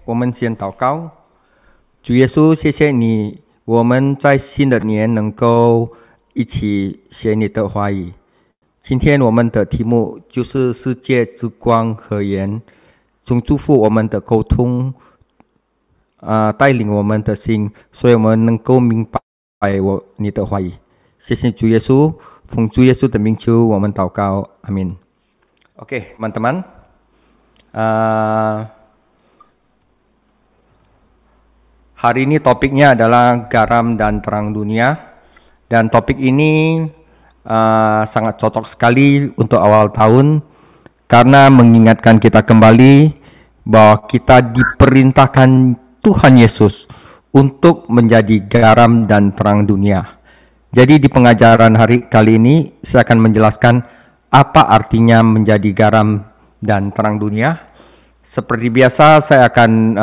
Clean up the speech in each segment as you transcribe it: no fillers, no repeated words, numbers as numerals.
我们先祷告。主耶稣，谢谢你，我们在新的年能够一起学你的话语。今天我们的题目就是世界之光和盐，请祝福我们的沟通，带领我们的心，所以我们能够明白你的话语。谢谢主耶稣，奉主耶稣的名求，我们祷告，阿min。Oke, teman-teman. Hari ini topiknya adalah garam dan terang dunia, dan topik ini sangat cocok sekali untuk awal tahun karena mengingatkan kita kembali bahwa kita diperintahkan Tuhan Yesus untuk menjadi garam dan terang dunia. Jadi di pengajaran hari kali ini saya akan menjelaskan apa artinya menjadi garam dan terang dunia. Seperti biasa saya akan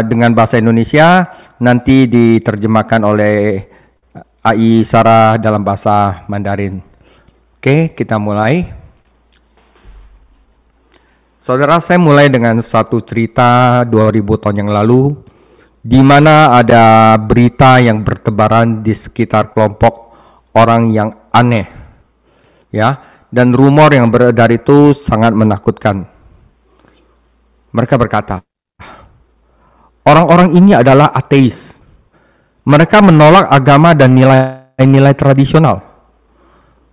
dengan bahasa Indonesia, nanti diterjemahkan oleh AI Sarah dalam bahasa Mandarin. Oke, kita mulai. Saudara, saya mulai dengan satu cerita 2000 tahun yang lalu, di mana ada berita yang bertebaran di sekitar kelompok orang yang aneh, ya, dan rumor yang beredar itu sangat menakutkan. Mereka berkata, orang-orang ini adalah ateis. Mereka menolak agama dan nilai-nilai tradisional.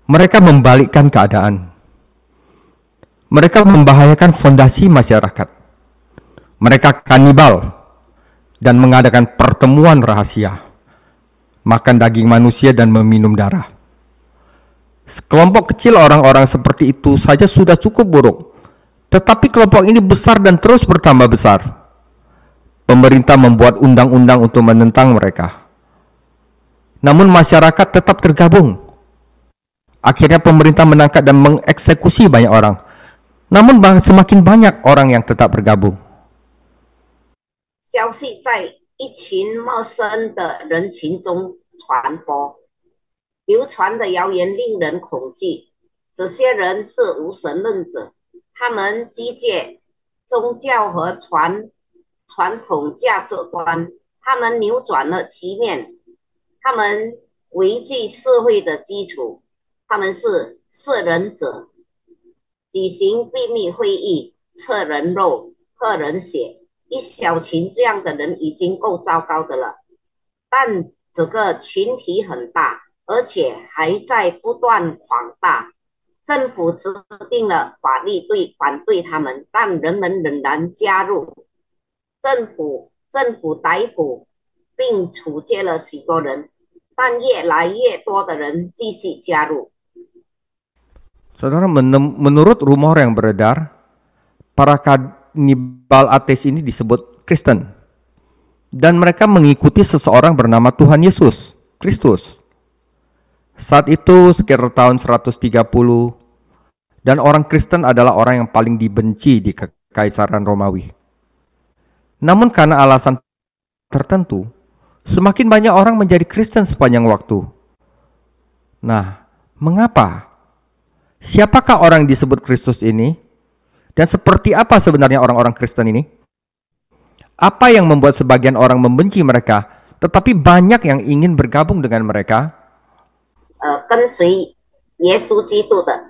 Mereka membalikkan keadaan. Mereka membahayakan fondasi masyarakat. Mereka kanibal dan mengadakan pertemuan rahasia, makan daging manusia dan meminum darah. Sekelompok kecil orang-orang seperti itu saja sudah cukup buruk. Tetapi kelompok ini besar dan terus bertambah besar. Pemerintah membuat undang-undang untuk menentang mereka. Namun masyarakat tetap tergabung. Akhirnya pemerintah menangkap dan mengeksekusi banyak orang. Namun semakin banyak orang yang tetap bergabung. 消息在一群陌生的人群中传播，流传的谣言令人恐惧。这些人是无神论者，他们拒绝宗教和传统价值观，他们扭转了局面，他们维系社会的基础，他们是摄人者，举行秘密会议，测人肉，喝人血。一小群这样的人已经够糟糕的了，但这个群体很大，而且还在不断扩大。政府制定了法律反对他们，但人们仍然加入。政府逮捕并处决了许多人，但越来越多的人继续加入。 Saudara, menurut rumor yang beredar, para kanibal ateis ini disebut Kristen, dan mereka mengikuti seseorang bernama Tuhan Yesus Kristus. Saat itu sekitar tahun 130, dan orang Kristen adalah orang yang paling dibenci di Kekaisaran Romawi. Namun karena alasan tertentu, semakin banyak orang menjadi Kristen sepanjang waktu. Nah, mengapa? Siapakah orang yang disebut Kristus ini? Dan seperti apa sebenarnya orang-orang Kristen ini? Apa yang membuat sebagian orang membenci mereka, tetapi banyak yang ingin bergabung dengan mereka? 跟随耶稣基督的，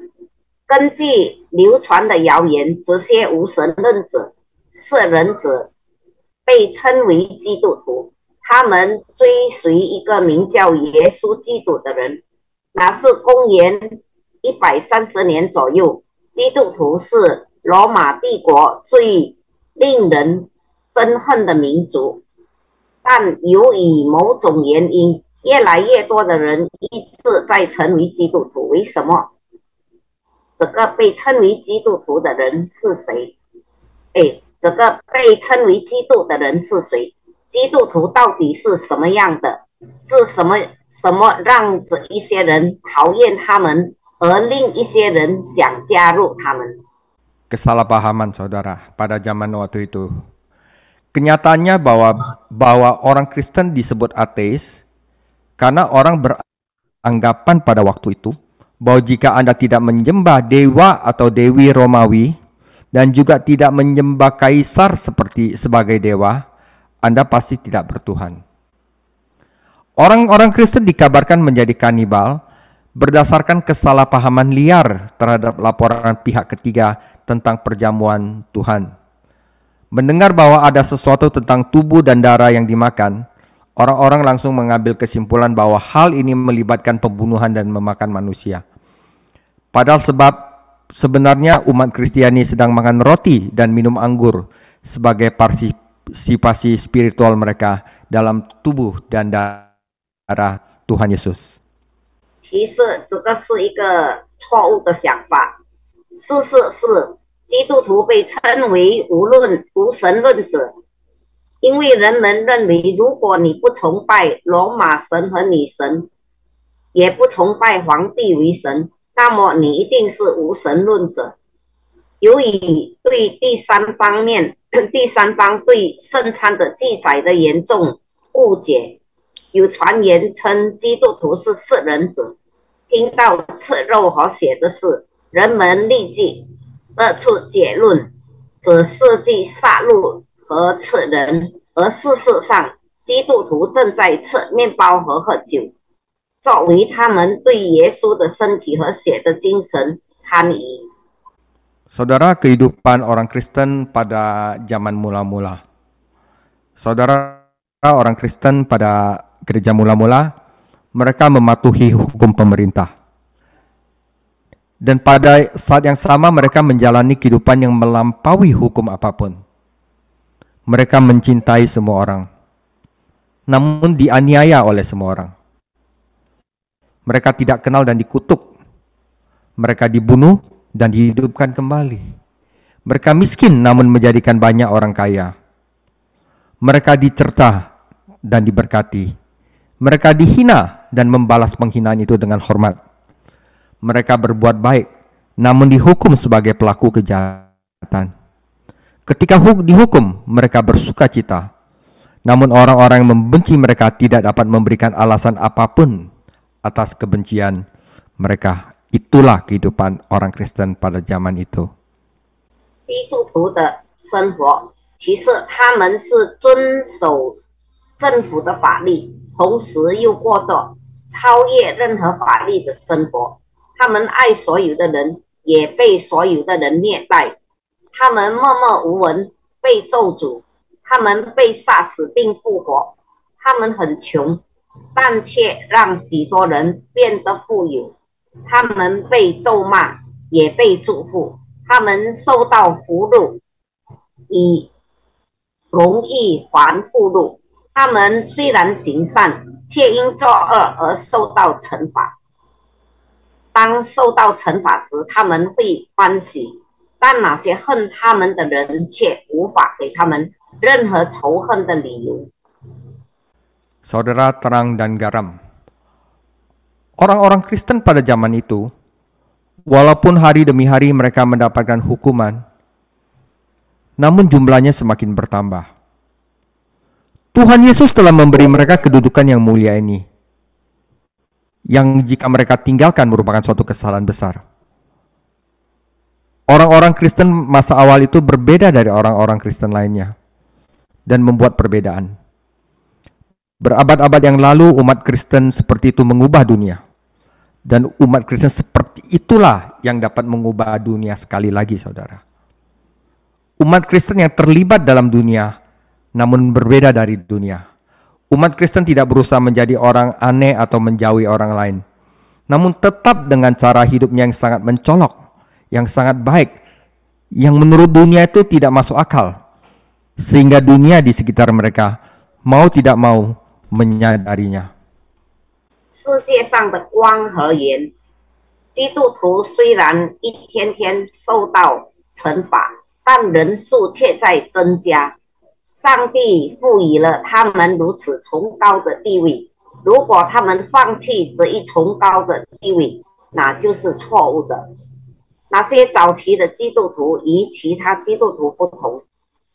根据流传的谣言，这些无神论者、摄人者被称为基督徒。他们追随一个名叫耶稣基督的人，那是公元130年左右。基督徒是罗马帝国最令人憎恨的民族，但由于某种原因，越来越多的人一直在成为基督徒。为什么？这个被称为基督徒的人是谁？这个被称为基督的人是谁？基督徒到底是什么样的？是什么让这一些人讨厌他们，而另一些人想加入他们？ Kesalahpahaman, saudara, pada zaman waktu itu. Kenyataannya bahwa orang Kristen disebut ateis karena orang beranggapan pada waktu itu bahwa jika Anda tidak menyembah dewa atau dewi Romawi, dan juga tidak menyembah kaisar sebagai dewa, Anda pasti tidak bertuhan. Orang-orang Kristen dikabarkan menjadi kanibal berdasarkan kesalahpahaman liar terhadap laporan pihak ketiga tentang perjamuan Tuhan. Mendengar bahwa ada sesuatu tentang tubuh dan darah yang dimakan, orang-orang langsung mengambil kesimpulan bahwa hal ini melibatkan pembunuhan dan memakan manusia. Padahal sebenarnya umat Kristiani sedang makan roti dan minum anggur sebagai partisipasi spiritual mereka dalam tubuh dan darah Tuhan Yesus. 其实这个是一个错误的想法。事实是，基督徒被称为无神论者，因为人们认为，如果你不崇拜罗马神和女神，也不崇拜皇帝为神，那么你一定是无神论者。由于对第三方对圣餐的记载的严重误解，有传言称基督徒是食人者。听到吃肉和血的事，人们立即得出结论，只涉及杀戮和吃人，而事实上，基督徒正在吃面包和喝酒，作为他们对耶稣的身体和血的精神参与。 Saudara, kehidupan orang Kristen pada zaman mula-mula. Saudara, orang Kristen pada gereja mula-mula, mereka mematuhi hukum pemerintah. Dan pada saat yang sama mereka menjalani kehidupan yang melampaui hukum apapun. Mereka mencintai semua orang, namun dianiaya oleh semua orang. Mereka tidak kenal dan dikutuk. Mereka dibunuh dan dihidupkan kembali. Mereka miskin namun menjadikan banyak orang kaya. Mereka dicerca dan diberkati. Mereka dihina dan membalas penghinaan itu dengan hormat. Mereka berbuat baik, namun dihukum sebagai pelaku kejahatan. Ketika dihukum, mereka bersuka cita. Namun orang-orang yang membenci mereka tidak dapat memberikan alasan apapun atas kebencian mereka. Itulah kehidupan orang Kristen pada zaman itu. 基督徒的生活，其实他们是遵守政府的法律，同时又过着超越任何法律的生活。他们爱所有的人，也被所有的人虐待。他们默默无闻，被咒诅。他们被杀死并复活。他们很穷，但却让许多人变得富有。他们被咒骂，也被祝福。他们受到俘虏，以荣誉还俘虏。他们虽然行善，却因作恶而受到惩罚。当受到惩罚时，他们会欢喜，但那些恨他们的人却无法给他们任何仇恨的理由。 Saudara, terang dan garam. Orang-orang Kristen pada zaman itu, walaupun hari demi hari mereka mendapatkan hukuman, namun jumlahnya semakin bertambah. Tuhan Yesus telah memberi mereka kedudukan yang mulia ini, yang jika mereka tinggalkan merupakan suatu kesalahan besar. Orang-orang Kristen masa awal itu berbeda dari orang-orang Kristen lainnya, dan membuat perbedaan. Berabad-abad yang lalu umat Kristen seperti itu mengubah dunia. Dan umat Kristen seperti itulah yang dapat mengubah dunia sekali lagi, saudara. Umat Kristen yang terlibat dalam dunia, namun berbeda dari dunia. Umat Kristen tidak berusaha menjadi orang aneh atau menjauhi orang lain. Namun tetap dengan cara hidupnya yang sangat mencolok, yang sangat baik, yang menurut dunia itu tidak masuk akal. Sehingga dunia di sekitar mereka mau tidak mau menyadarinya. 世界上的光和盐，基督徒虽然一天天受到惩罚，但人数却在增加。上帝赋予了他们如此崇高的地位，如果他们放弃这一崇高的地位，那就是错误的。那些早期的基督徒与其他基督徒不同，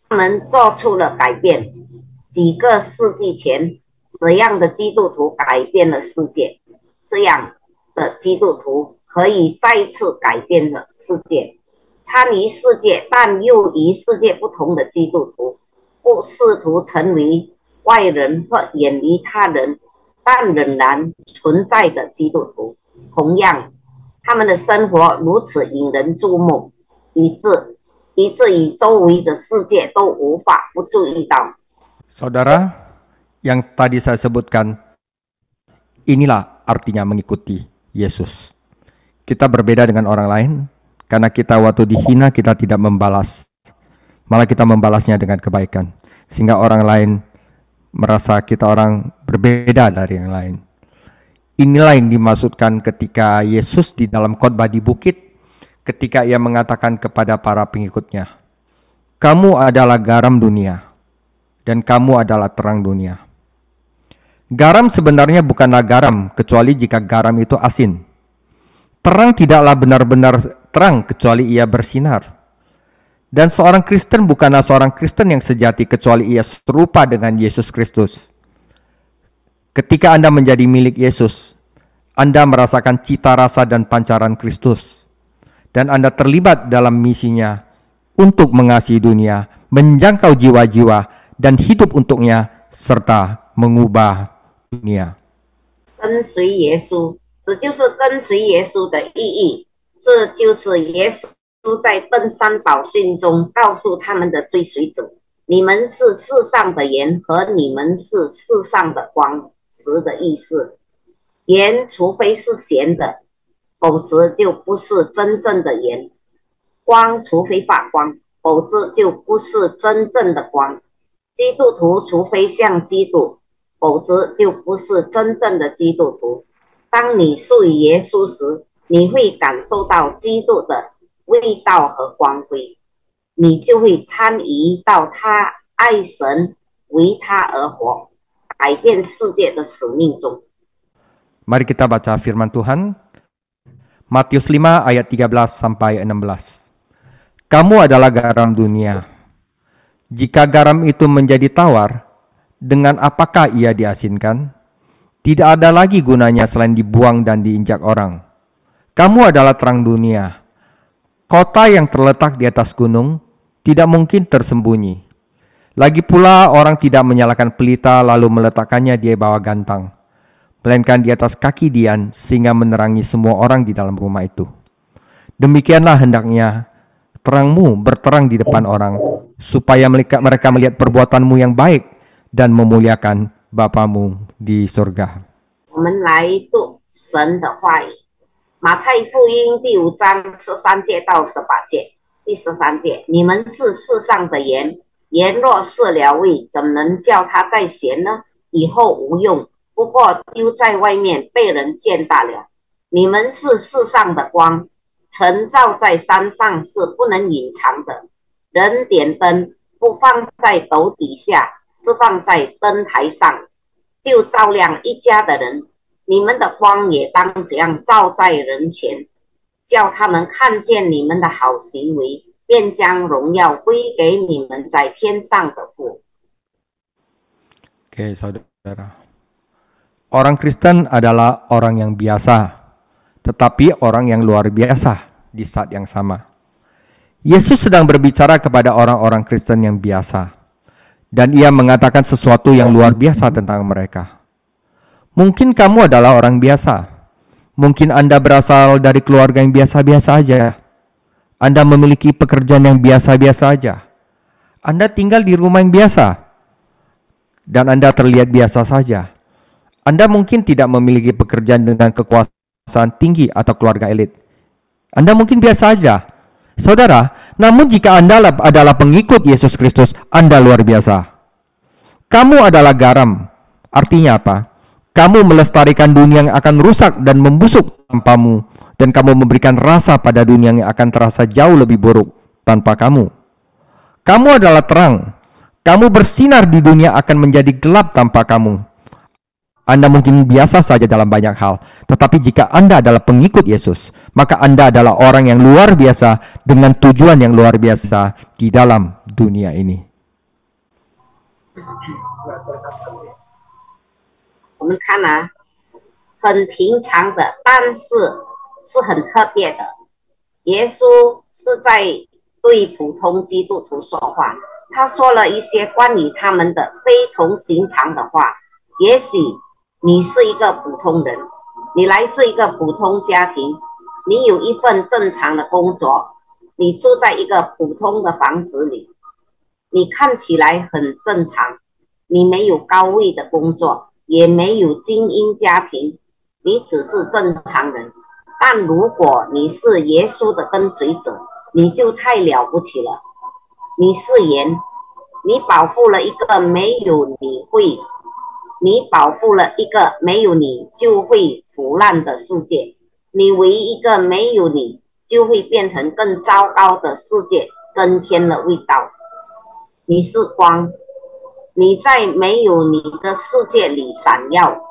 他们做出了改变。几个世纪前，这样的基督徒改变了世界，这样的基督徒可以再次改变了世界。参与世界但又与世界不同的基督徒，不试图成为外人或远离他人，但仍然存在的基督徒。同样，他们的生活如此引人注目，以至于周围的世界都无法不注意到。 Saudara, yang tadi saya sebutkan, inilah artinya mengikuti Yesus. Kita berbeda dengan orang lain, karena kita waktu dihina kita tidak membalas, malah kita membalasnya dengan kebaikan, sehingga orang lain merasa kita orang berbeda dari yang lain. Inilah yang dimaksudkan ketika Yesus di dalam khotbah di bukit, ketika ia mengatakan kepada para pengikutnya, kamu adalah garam dunia, dan kamu adalah terang dunia. Garam sebenarnya bukanlah garam, kecuali jika garam itu asin. Terang tidaklah benar-benar terang, kecuali ia bersinar. Dan seorang Kristen bukanlah seorang Kristen yang sejati, kecuali ia serupa dengan Yesus Kristus. Ketika Anda menjadi milik Yesus, Anda merasakan cita rasa dan pancaran Kristus. Dan Anda terlibat dalam misinya untuk mengasihi dunia, menjangkau jiwa-jiwa, dan hidup untuknya, serta mengubah dunia. 跟随耶稣，这就是跟随耶稣的意义。这就是耶稣在登山宝训中告诉他们的追随者：你们是世上的盐，和你们是世上的光。时的意思，盐除非是咸的，否则就不是真正的盐；光除非发光，否则就不是真正的光。基督徒除非像基督，否则就不是真正的基督徒。当你属于耶稣时，你会感受到基督的味道和光辉，你就会参与到他爱神、为他而活、改变世界的使命中。 Mari kita baca firman Tuhan, Matius 5 ayat 13 sampai 16. Kamu adalah garam dunia. Jika garam itu menjadi tawar, dengan apakah ia diasinkan? Tidak ada lagi gunanya selain dibuang dan diinjak orang. Kamu adalah terang dunia. Kota yang terletak di atas gunung tidak mungkin tersembunyi. Lagi pula orang tidak menyalakan pelita lalu meletakkannya di bawah gantang, melainkan di atas kaki dian sehingga menerangi semua orang di dalam rumah itu. Demikianlah hendaknya terangmu berterang di depan orang, supaya mereka melihat perbuatanmu yang baik dan memuliakan Bapamu di surga. 我们来读神的话语，马太福音第5章13节到18节。第13节，你们是世上的盐，盐若失了味，怎能叫它再咸呢？以后无用，不过丢在外面，被人见大了。你们是世上的光，晨照在山上是不能隐藏的。人点灯不放在斗底下，是放在灯台上，就照亮一家的人。你们的光也当这样照在人前，叫他们看见你们的好行为，便将荣耀归给你们在天上的父。 Oke, saudara. Orang Kristen adalah orang yang biasa, tetapi orang yang luar biasa di saat yang sama. Yesus sedang berbicara kepada orang-orang Kristen yang biasa, dan ia mengatakan sesuatu yang luar biasa tentang mereka. Mungkin kamu adalah orang biasa. Mungkin Anda berasal dari keluarga yang biasa-biasa aja. Anda memiliki pekerjaan yang biasa-biasa aja. Anda tinggal di rumah yang biasa, dan Anda terlihat biasa saja. Anda mungkin tidak memiliki pekerjaan dengan kekuasaan tinggi atau keluarga elit. Anda mungkin biasa aja. Saudara, namun jika Anda adalah pengikut Yesus Kristus, Anda luar biasa. Kamu adalah garam. Artinya apa? Kamu melestarikan dunia yang akan rusak dan membusuk tanpamu, dan kamu memberikan rasa pada dunia yang akan terasa jauh lebih buruk tanpa kamu. Kamu adalah terang. Kamu bersinar di dunia akan menjadi gelap tanpa kamu. Anda mungkin biasa saja dalam banyak hal, tetapi jika Anda adalah pengikut Yesus, maka Anda adalah orang yang luar biasa dengan tujuan yang luar biasa di dalam dunia ini. 我们看很平常的，但是是很特别的。耶稣是在对普通基督徒说话，他说了一些关于他们的非同寻常的话。也许你是一个普通人，你来自一个普通家庭，你有一份正常的工作，你住在一个普通的房子里，你看起来很正常，你没有高位的工作，也没有精英家庭，你只是正常人。但如果你是耶稣的跟随者，你就太了不起了。你是盐，你保护了一个没有你就会腐烂的世界，你为一个没有你就会变成更糟糕的世界增添了味道。你是光，你在没有你的世界里闪耀，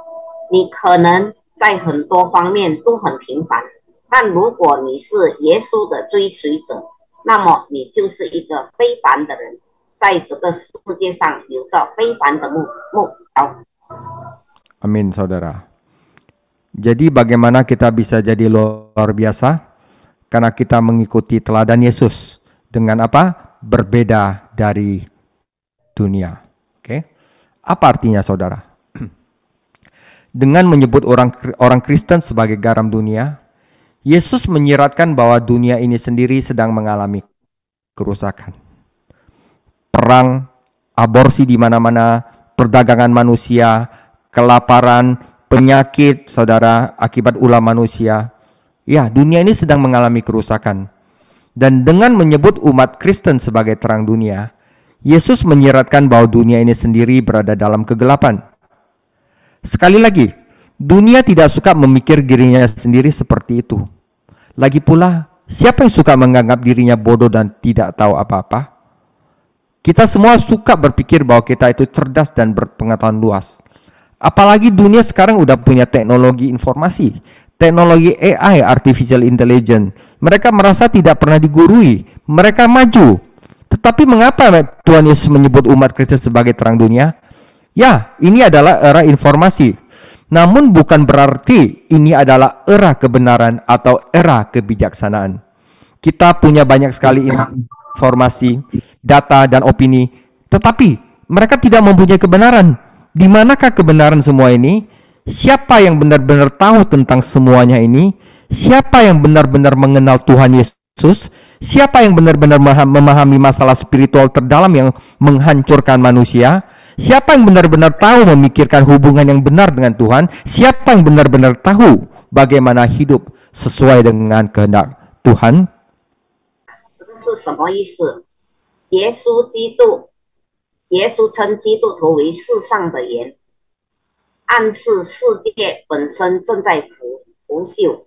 你可能在很多方面都很平凡，但如果你是耶稣的追随者，那么你就是一个非凡的人，在这个世界上有着非凡的目标。 Amin, saudara. Jadi bagaimana kita bisa jadi luar biasa? Karena kita mengikuti teladan Yesus. Dengan apa? Berbeda dari dunia. Oke? Apa artinya, saudara? Dengan menyebut orang Kristen sebagai garam dunia, Yesus menyiratkan bahwa dunia ini sendiri sedang mengalami kerusakan. Perang, aborsi di mana-mana, perdagangan manusia, kelaparan, penyakit, saudara, akibat ulah manusia. Ya, dunia ini sedang mengalami kerusakan. Dan dengan menyebut umat Kristen sebagai terang dunia, Yesus menyiratkan bahwa dunia ini sendiri berada dalam kegelapan. Sekali lagi, dunia tidak suka memikir dirinya sendiri seperti itu. Lagi pula, siapa yang suka menganggap dirinya bodoh dan tidak tahu apa-apa? Kita semua suka berpikir bahwa kita itu cerdas dan berpengetahuan luas. Apalagi dunia sekarang udah punya teknologi informasi, teknologi AI, artificial intelligence. Mereka merasa tidak pernah digurui, mereka maju. Tetapi mengapa Tuhan Yesus menyebut umat Kristen sebagai terang dunia? Ya, ini adalah era informasi. Namun bukan berarti ini adalah era kebenaran atau era kebijaksanaan. Kita punya banyak sekali informasi, data, dan opini. Tetapi mereka tidak mempunyai kebenaran. Di manakah kebenaran semua ini? Siapa yang benar-benar tahu tentang semuanya ini? Siapa yang benar-benar mengenal Tuhan Yesus? Siapa yang benar-benar memahami masalah spiritual terdalam yang menghancurkan manusia? Siapa yang benar-benar tahu memikirkan hubungan yang benar dengan Tuhan? Siapa yang benar-benar tahu bagaimana hidup sesuai dengan kehendak Tuhan? 这个是什么意思？耶稣称基督徒为世上的盐，暗示世界本身正在腐朽。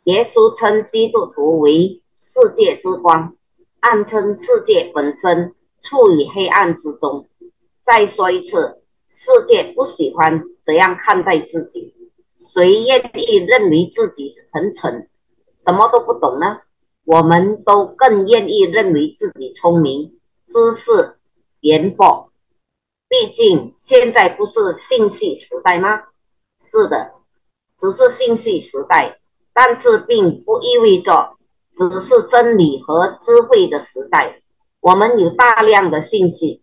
耶稣称基督徒为世界之光，暗称世界本身处于黑暗之中。再说一次，世界不喜欢这样看待自己。谁愿意认为自己很蠢，什么都不懂呢？我们都更愿意认为自己聪明，知识渊博。毕竟现在不是信息时代吗？是的，只是信息时代，但这并不意味着只是真理和智慧的时代。我们有大量的信息、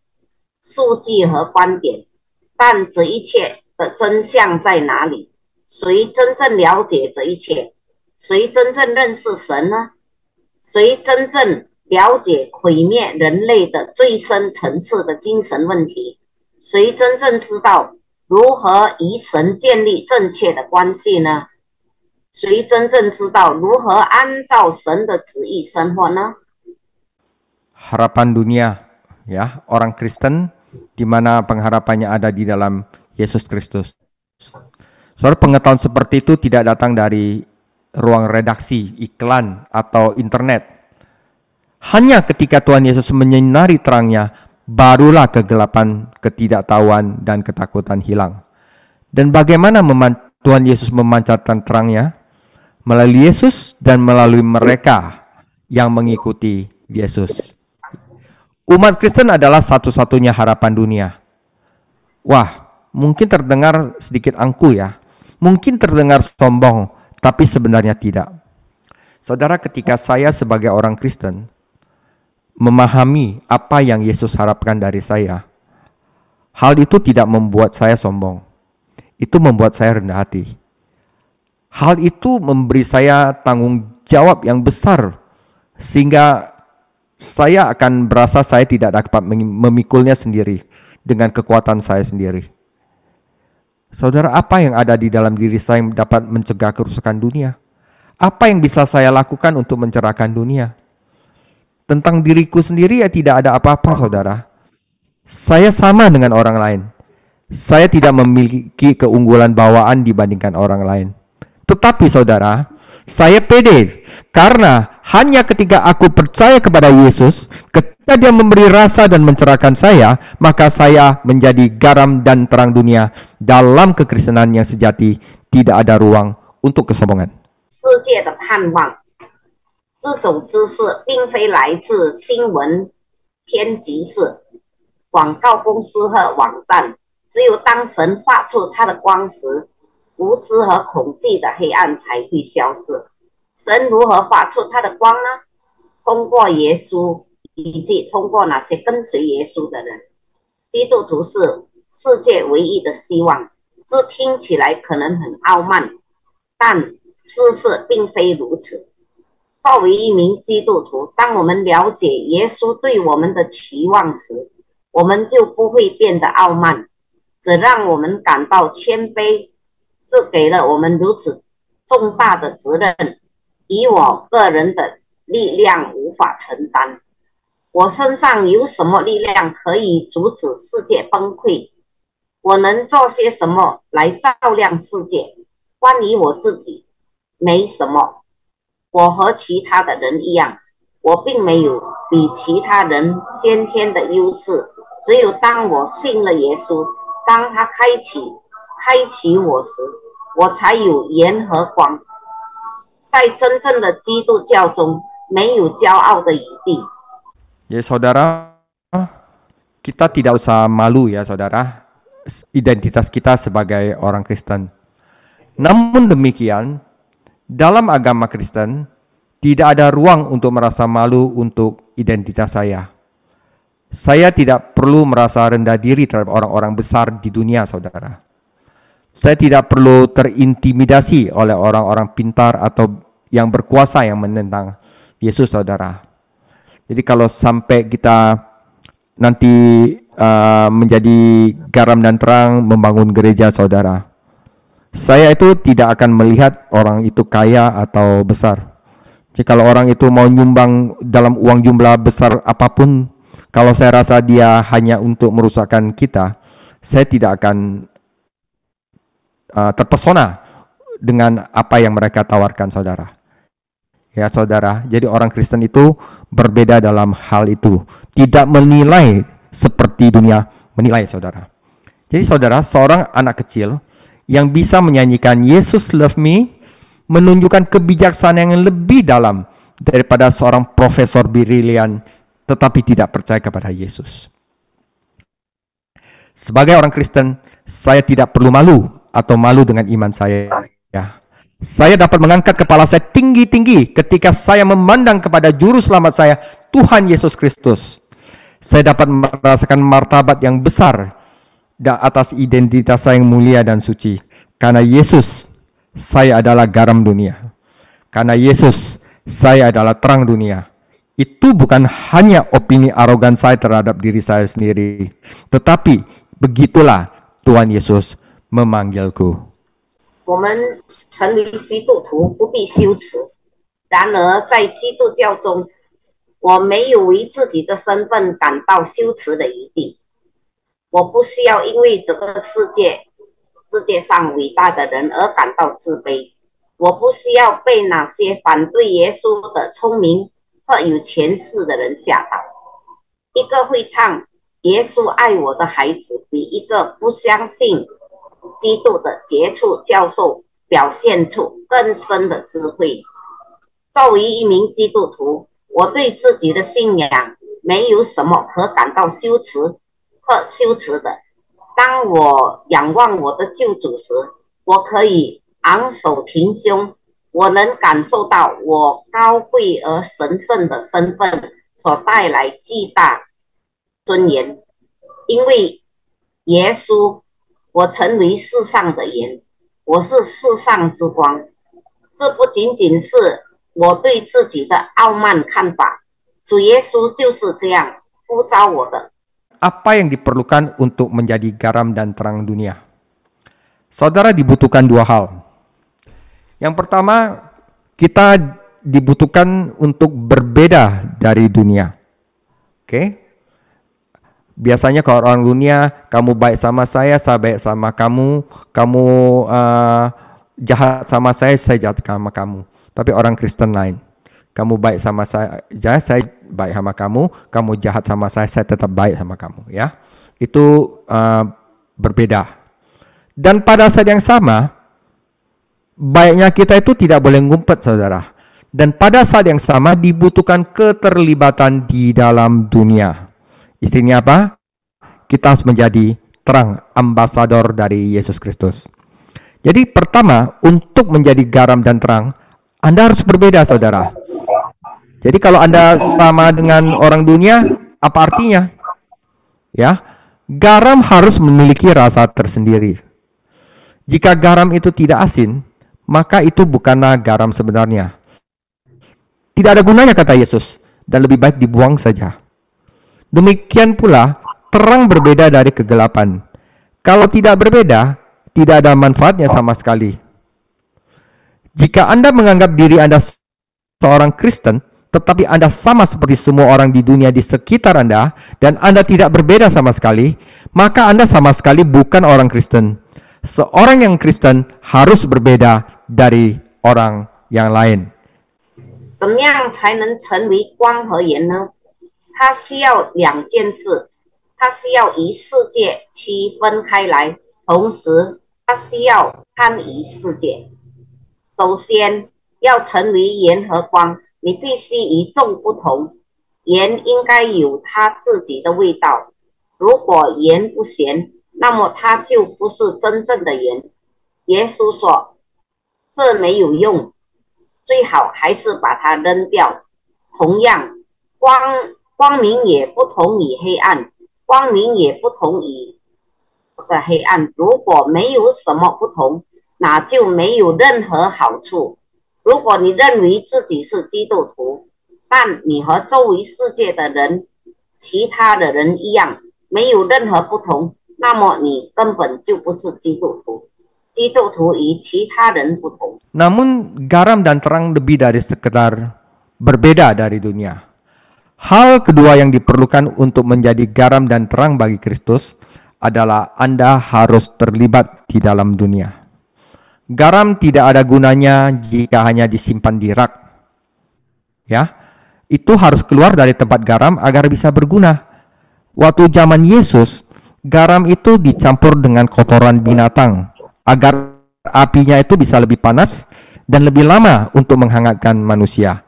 数据和观点，但这一切的真相在哪里？谁真正了解这一切？谁真正认识神呢？谁真正了解毁灭人类的最深层次的精神问题？谁真正知道如何与神建立正确的关系呢？谁真正知道如何按照神的旨意生活呢？ Harapan dunia, ya, orang Kristen di mana pengharapannya ada di dalam Yesus Kristus. Saudara, pengetahuan seperti itu tidak datang dari ruang redaksi, iklan, atau internet. Hanya ketika Tuhan Yesus menyinari terangnya, barulah kegelapan, ketidaktahuan, dan ketakutan hilang. Dan bagaimana Tuhan Yesus memancarkan terangnya? Melalui Yesus dan melalui mereka yang mengikuti Yesus. Umat Kristen adalah satu-satunya harapan dunia. Wah, mungkin terdengar sedikit angkuh ya. Mungkin terdengar sombong, tapi sebenarnya tidak. Saudara, ketika saya sebagai orang Kristen memahami apa yang Yesus harapkan dari saya, hal itu tidak membuat saya sombong. Itu membuat saya rendah hati. Hal itu memberi saya tanggung jawab yang besar, sehingga saya akan berasa saya tidak dapat memikulnya sendiri dengan kekuatan saya sendiri. Saudara, apa yang ada di dalam diri saya yang dapat mencegah kerusakan dunia? Apa yang bisa saya lakukan untuk mencerahkan dunia? Tentang diriku sendiri ya tidak ada apa-apa, saudara. Saya sama dengan orang lain. Saya tidak memiliki keunggulan bawaan dibandingkan orang lain. Tetapi saudara, saya pede karena hanya ketika aku percaya kepada Yesus, ketika Dia memberi rasa dan mencerahkan saya, maka saya menjadi garam dan terang dunia. Dalam kekristenan yang sejati, tidak ada ruang untuk kesombongan. 世界的盼望，这种知识并非来自新闻编辑室、广告公司和网站。只有当神发出他的光时，无知和恐惧的黑暗才会消失。神如何发出他的光呢？通过耶稣，以及通过那些跟随耶稣的人。基督徒是世界唯一的希望。这听起来可能很傲慢，但事实并非如此。作为一名基督徒，当我们了解耶稣对我们的期望时，我们就不会变得傲慢，只让我们感到谦卑。这给了我们如此重大的责任，以我个人的力量无法承担。我身上有什么力量可以阻止世界崩溃？我能做些什么来照亮世界？关于我自己，没什么。我和其他的人一样，我并没有比其他人先天的优势。只有当我信了耶稣，当他开启我时，我才有盐和光。在真正的基督教中，没有骄傲的余地。Ya saudara, kita tidak usah malu ya saudara, identitas kita sebagai orang Kristen. Namun demikian, dalam agama Kristen, tidak ada ruang untuk merasa malu untuk identitas saya. Saya tidak perlu merasa rendah diri terhadap orang-orang besar di dunia, saudara. Saya tidak perlu terintimidasi oleh orang-orang pintar atau yang berkuasa yang menentang Yesus, saudara. Jadi kalau sampai kita nanti menjadi garam dan terang membangun gereja, saudara, saya itu tidak akan melihat orang itu kaya atau besar. Jadi kalau orang itu mau nyumbang dalam uang jumlah besar apapun, kalau saya rasa dia hanya untuk merusakkan kita, saya tidak akan terpesona dengan apa yang mereka tawarkan, saudara. Ya saudara, jadi orang Kristen itu berbeda dalam hal itu. Tidak menilai seperti dunia menilai, saudara. Jadi saudara, seorang anak kecil yang bisa menyanyikan Yesus Love Me menunjukkan kebijaksanaan yang lebih dalam daripada seorang profesor brilian tetapi tidak percaya kepada Yesus. Sebagai orang Kristen, saya tidak perlu malu atau malu dengan iman saya. Ya. Saya dapat mengangkat kepala saya tinggi-tinggi ketika saya memandang kepada juru selamat saya, Tuhan Yesus Kristus. Saya dapat merasakan martabat yang besar atas identitas saya yang mulia dan suci. Karena Yesus, saya adalah garam dunia. Karena Yesus, saya adalah terang dunia. Itu bukan hanya opini arogan saya terhadap diri saya sendiri, tetapi begitulah Tuhan Yesus memanggilku. 我们成为基督徒不必羞耻，然而在基督教中，我没有为自己的身份感到羞耻的余地。我不需要因为这个世界上伟大的人而感到自卑。我不需要被那些反对耶稣的聪明和有权势的人吓倒。一个会唱耶稣爱我的孩子，比一个不相信基督的杰出教授表现出更深的智慧。作为一名基督徒，我对自己的信仰没有什么可感到羞耻的。当我仰望我的救主时，我可以昂首挺胸，我能感受到我高贵而神圣的身份所带来巨大尊严，因为耶稣，我成为世上的盐，我是世上之光。这不仅仅是我对自己的傲慢看法，主耶稣就是这样呼召我的。Apa yang diperlukan untuk menjadi garam dan terang dunia? Saudara, dibutuhkan dua hal. Yang pertama, kita dibutuhkan untuk berbeda dari dunia. Oke? Biasanya kalau orang dunia, kamu baik sama saya baik sama kamu, kamu jahat sama saya jahat sama kamu. Tapi orang Kristen lain. Kamu baik sama saya baik sama kamu jahat sama saya tetap baik sama kamu, ya. Itu berbeda. Dan pada saat yang sama, baiknya kita itu tidak boleh ngumpet, saudara. Dan pada saat yang sama dibutuhkan keterlibatan di dalam dunia. Istinya apa? Kita harus menjadi terang, ambasador dari Yesus Kristus. Jadi pertama, untuk menjadi garam dan terang, Anda harus berbeda, saudara. Jadi kalau Anda sama dengan orang dunia, apa artinya? Ya, garam harus memiliki rasa tersendiri. Jika garam itu tidak asin, maka itu bukanlah garam sebenarnya. Tidak ada gunanya, kata Yesus, dan lebih baik dibuang saja. Demikian pula, terang berbeda dari kegelapan. Kalau tidak berbeda, tidak ada manfaatnya sama sekali. Jika Anda menganggap diri Anda seorang Kristen, tetapi Anda sama seperti semua orang di dunia di sekitar Anda, dan Anda tidak berbeda sama sekali, maka Anda sama sekali bukan orang Kristen. Seorang yang Kristen harus berbeda dari orang yang lain. 怎么样才能成为光和盐呢？它需要两件事，它需要与世界区分开来，同时它需要参与世界。首先，要成为盐和光，你必须与众不同。盐应该有它自己的味道，如果盐不咸，那么它就不是真正的盐。耶稣说，这没有用，最好还是把它扔掉。同样，光明也不同于黑暗，光明也不同于黑暗。如果没有什么不同，那就没有任何好处。如果你认为自己是基督徒，但你和周围世界的人、其他的人一样，没有任何不同，那么你根本就不是基督徒。基督徒与其他人不同。Namun garam dan terang lebih dari sekedar berbeda dari dunia. Hal kedua yang diperlukan untuk menjadi garam dan terang bagi Kristus adalah Anda harus terlibat di dalam dunia. Garam tidak ada gunanya jika hanya disimpan di rak. Ya, itu harus keluar dari tempat garam agar bisa berguna. Waktu zaman Yesus, garam itu dicampur dengan kotoran binatang agar apinya itu bisa lebih panas dan lebih lama untuk menghangatkan manusia.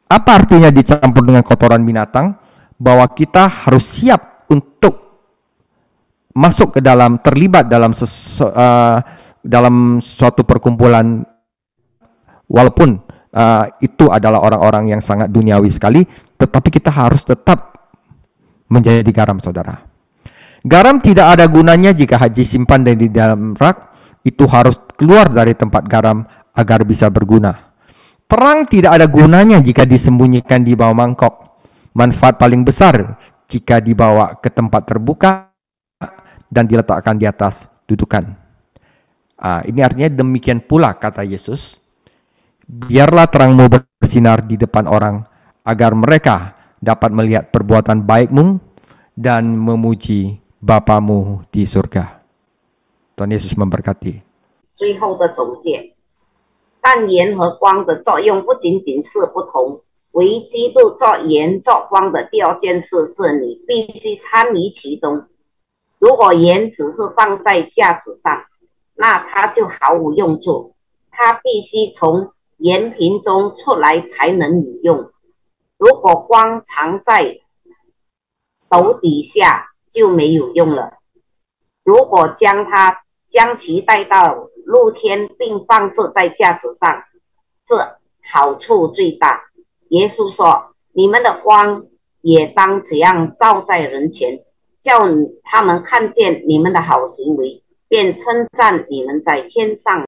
Apa artinya dicampur dengan kotoran binatang? Bahwa kita harus siap untuk masuk ke dalam, terlibat dalam dalam suatu perkumpulan, walaupun itu adalah orang-orang yang sangat duniawi sekali, tetapi kita harus tetap menjadi garam, saudara. Garam tidak ada gunanya jika disimpan di dalam rak. Itu harus keluar dari tempat garam agar bisa berguna. Terang tidak ada gunanya jika disembunyikan di bawah mangkok. Manfaat paling besar jika dibawa ke tempat terbuka dan diletakkan di atas dudukan. Ini artinya demikian pula kata Yesus, biarlah terangmu bersinar di depan orang agar mereka dapat melihat perbuatan baikmu dan memuji Bapamu di surga. Tuhan Yesus memberkati. 最后的总结，但盐和光的作用不仅仅是不同，为基督做盐做光的第二件事是你必须参与其中。如果盐只是放在架子上，那它就毫无用处，它必须从盐瓶中出来才能有用。如果光藏在斗底下，就没有用了。如果将其带到露天并放置在架子上，这好处最大。耶稣说：“你们的光也当这样照在人前，叫他们看见你们的好行为，便称赞你们在天上